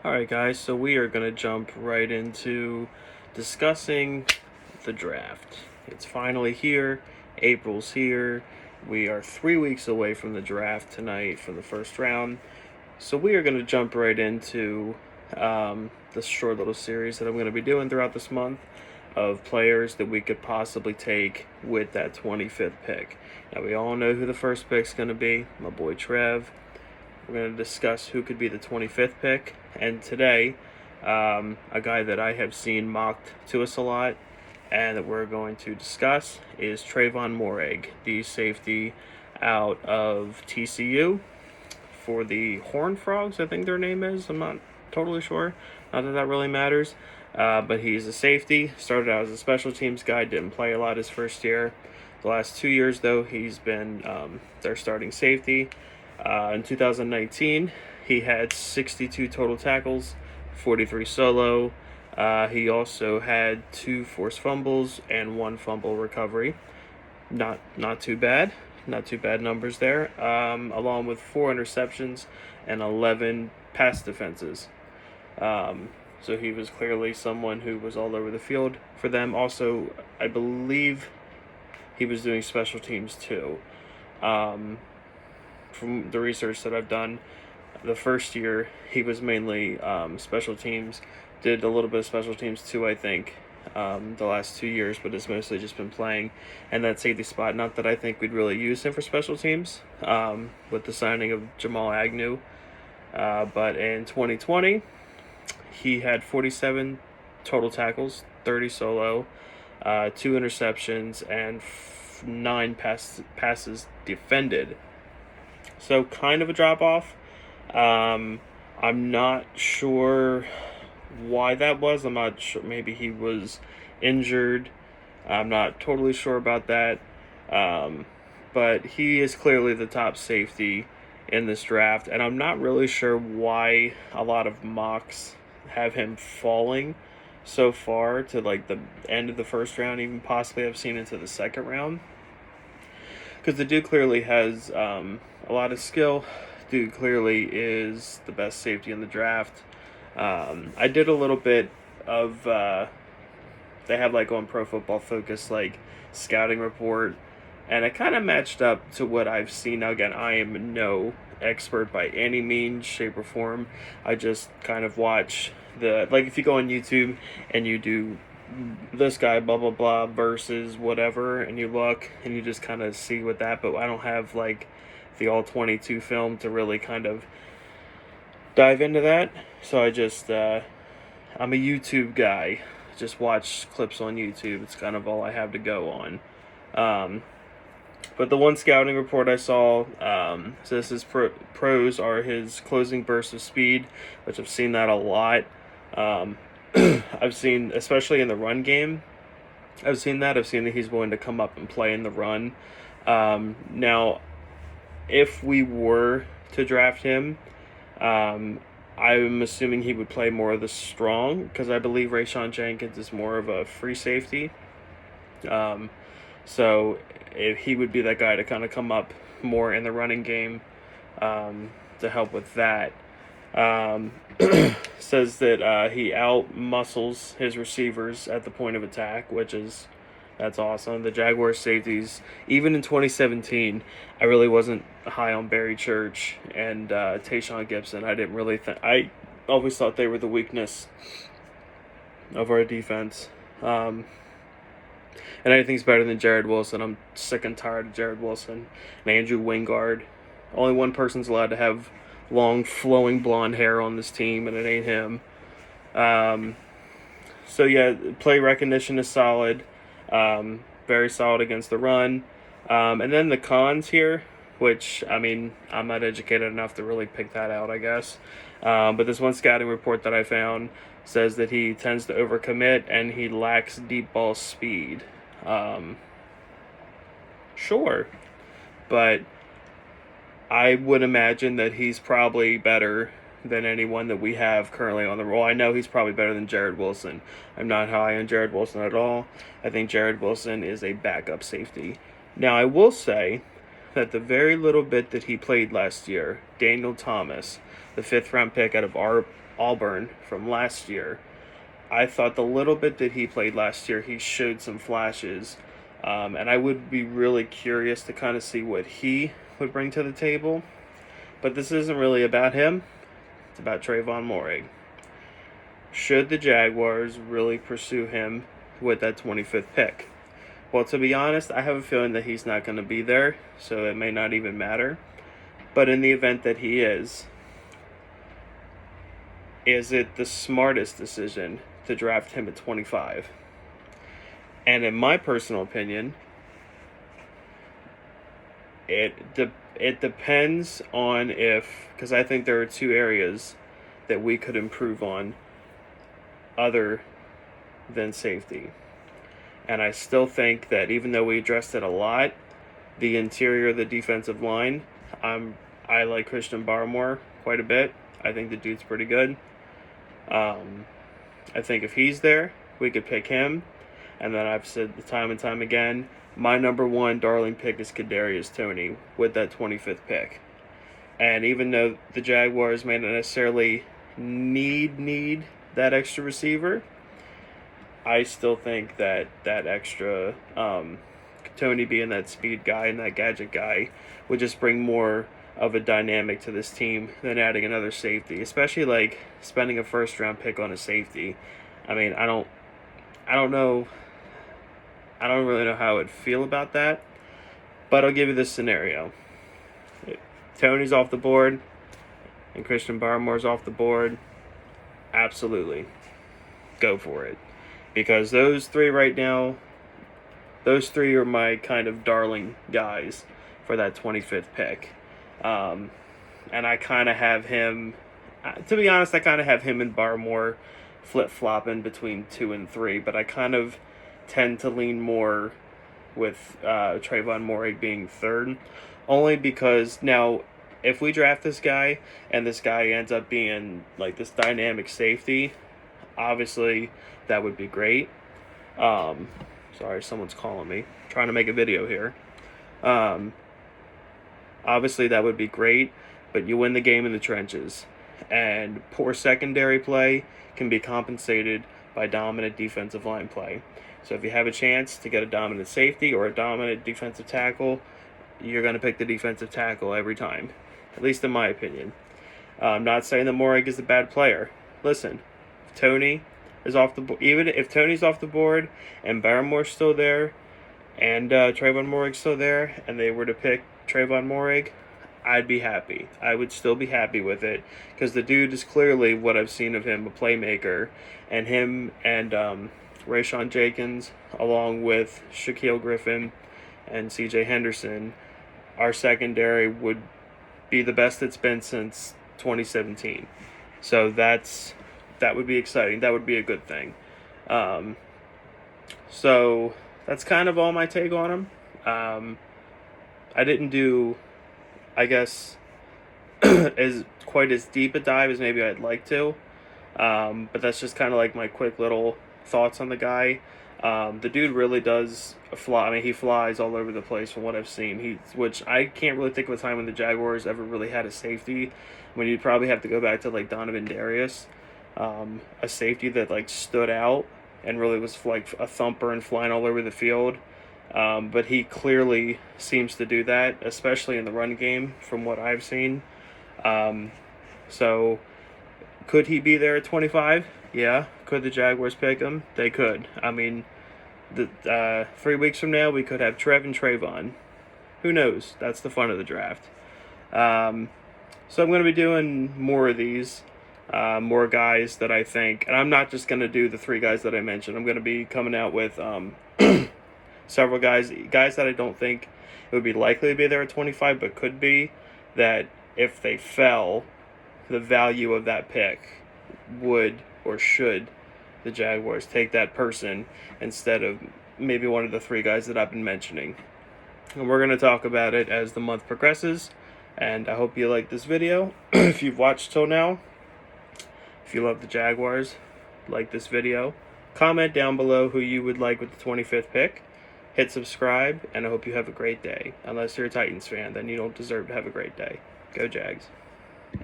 Alright, guys, so we are going to jump right into discussing the draft. It's finally here. April's here. We are 3 weeks away from the draft tonight for the first round. So we are going to jump right into this short little series that I'm going to be doing throughout this month of players that we could possibly take with that 25th pick. Now, we all know who the first pick's going to be, my boy Trev. We're going to discuss who could be the 25th pick. And today, a guy that I have seen mocked to us a lot and that we're going to discuss is Trevon Moehrig, the safety out of TCU for the Horned Frogs, I think their name is. I'm not totally sure. Not that that really matters. But he's a safety. Started out as a special teams guy. Didn't play a lot his first year. The last 2 years, though, he's been their starting safety. In 2019, he had 62 total tackles, 43 solo. He also had 2 forced fumbles and 1 fumble recovery. Not too bad. Not too bad numbers there. Along with 4 interceptions and 11 pass defenses. So he was clearly someone who was all over the field for them. Also, I believe he was doing special teams too. From the research that I've done, the first year he was mainly special teams. Did a little bit of special teams too, I think, the last 2 years, but it's mostly just been playing and that safety spot. Not that I think we'd really use him for special teams with the signing of Jamal Agnew. But in 2020, he had 47 total tackles, 30 solo, 2 interceptions, and 9 passes defended. So kind of a drop off. I'm not sure why that was. I'm not sure. Maybe he was injured. I'm not totally sure about that. But he is clearly the top safety in this draft, and I'm not really sure why a lot of mocks have him falling so far to like the end of the first round, even possibly I've seen into the second round. Because the dude clearly has a lot of skill. Dude clearly is the best safety in the draft. I did a little bit of they have like on Pro Football Focus like scouting report, and it kind of matched up to what I've seen. Now again, I am no expert by any means, shape, or form. I just kind of watch like if you go on YouTube and you do this guy blah blah blah versus whatever, and you look and you just kind of see what that, but I don't have like the all 22 film to really kind of dive into that. So I just I'm a YouTube guy, just watch clips on YouTube. It's kind of all I have to go on. But the one scouting report I saw says his pros are his closing bursts of speed, which I've seen that a lot. I've seen, especially in the run game, I've seen that he's willing to come up and play in the run. Now, if we were to draft him, I'm assuming he would play more of the strong, because I believe Rayshawn Jenkins is more of a free safety. So if he would be that guy to kind of come up more in the running game to help with that. Says that he out muscles his receivers at the point of attack, that's awesome. The Jaguars safeties, even in 2017, I really wasn't high on Barry Church and Tayshaun Gibson. I always thought they were the weakness of our defense. And anything's better than Jared Wilson. I'm sick and tired of Jared Wilson and Andrew Wingard. Only one person's allowed to have long, flowing blonde hair on this team, and it ain't him. So yeah, play recognition is solid. Very solid against the run. And then the cons here, which, I mean, I'm not educated enough to really pick that out, I guess. But this one scouting report that I found says that he tends to overcommit and he lacks deep ball speed. Sure. But I would imagine that he's probably better than anyone that we have currently on the roll. I know he's probably better than Jared Wilson. I'm not high on Jared Wilson at all. I think Jared Wilson is a backup safety. Now, I will say that the very little bit that he played last year, Daniel Thomas, the 5th-round pick out of Auburn from last year, I thought the little bit that he played last year, he showed some flashes. And I would be really curious to kind of see what he would bring to the table. But this isn't really about him. It's about Trevon Moehrig. Should the Jaguars really pursue him with that 25th pick? Well, to be honest, I have a feeling that he's not going to be there, so it may not even matter. But in the event that he is it the smartest decision to draft him at 25? And in my personal opinion, it depends on because I think there are 2 areas that we could improve on other than safety. And I still think that even though we addressed it a lot, the interior of the defensive line, I like Christian Barmore quite a bit. I think the dude's pretty good. I think if he's there, we could pick him. And then I've said time and time again, my number 1 darling pick is Kadarius Toney with that 25th pick. And even though the Jaguars may not necessarily need that extra receiver, I still think that extra Toney being that speed guy and that gadget guy would just bring more of a dynamic to this team than adding another safety, especially like spending a 1st-round pick on a safety. I mean, I don't know. I don't really know how I would feel about that, but I'll give you this scenario. Toney's off the board and Christian Barmore's off the board. Absolutely. Go for it. Because those 3 right now, those 3 are my kind of darling guys for that 25th pick. And I kind of have him, to be honest, I kind of have him and Barmore flip-flopping between 2 and 3, but I kind of tend to lean more with Trevon Moehrig being 3rd, only because now if we draft this guy and this guy ends up being like this dynamic safety, obviously that would be great. Sorry, someone's calling me. I'm trying to make a video here. Obviously that would be great, but you win the game in the trenches. And poor secondary play can be compensated by dominant defensive line play. So if you have a chance to get a dominant safety or a dominant defensive tackle, you're going to pick the defensive tackle every time, at least in my opinion. I'm not saying that Moehrig is a bad player. Listen, if Toney is off the board, even if Toney's off the board and Barmore's still there and Trevon Moehrig's still there, and they were to pick Trevon Moehrig, I'd be happy. I would still be happy with it because the dude is clearly, what I've seen of him, a playmaker, and him and Rayshon Jenkins, along with Shaquille Griffin and C.J. Henderson, our secondary would be the best it's been since 2017. So that would be exciting. That would be a good thing. So that's kind of all my take on him. I didn't do, I guess, as quite as deep a dive as maybe I'd like to. But that's just kind of like my quick little thoughts on the guy. The dude really does fly. I mean, he flies all over the place from what I've seen. Which I can't really think of a time when the Jaguars ever really had a safety. When you'd probably have to go back to like Donovan Darius, a safety that like stood out and really was like a thumper and flying all over the field. But he clearly seems to do that, especially in the run game, from what I've seen. So could he be there at 25? Yeah. Could the Jaguars pick him? They could. I mean, 3 weeks from now, we could have Trev and Trevon. Who knows? That's the fun of the draft. So I'm going to be doing more of these, more guys that I think, and I'm not just going to do the 3 guys that I mentioned. I'm going to be coming out with several guys that I don't think it would be likely to be there at 25, but could be, that if they fell, the value of that pick would or should the Jaguars take that person instead of maybe one of the 3 guys that I've been mentioning. And we're going to talk about it as the month progresses. And I hope you like this video. If you've watched till now, if you love the Jaguars, like this video. Comment down below who you would like with the 25th pick. hit subscribe, and I hope you have a great day. Unless you're a Titans fan, then you don't deserve to have a great day. Go Jags.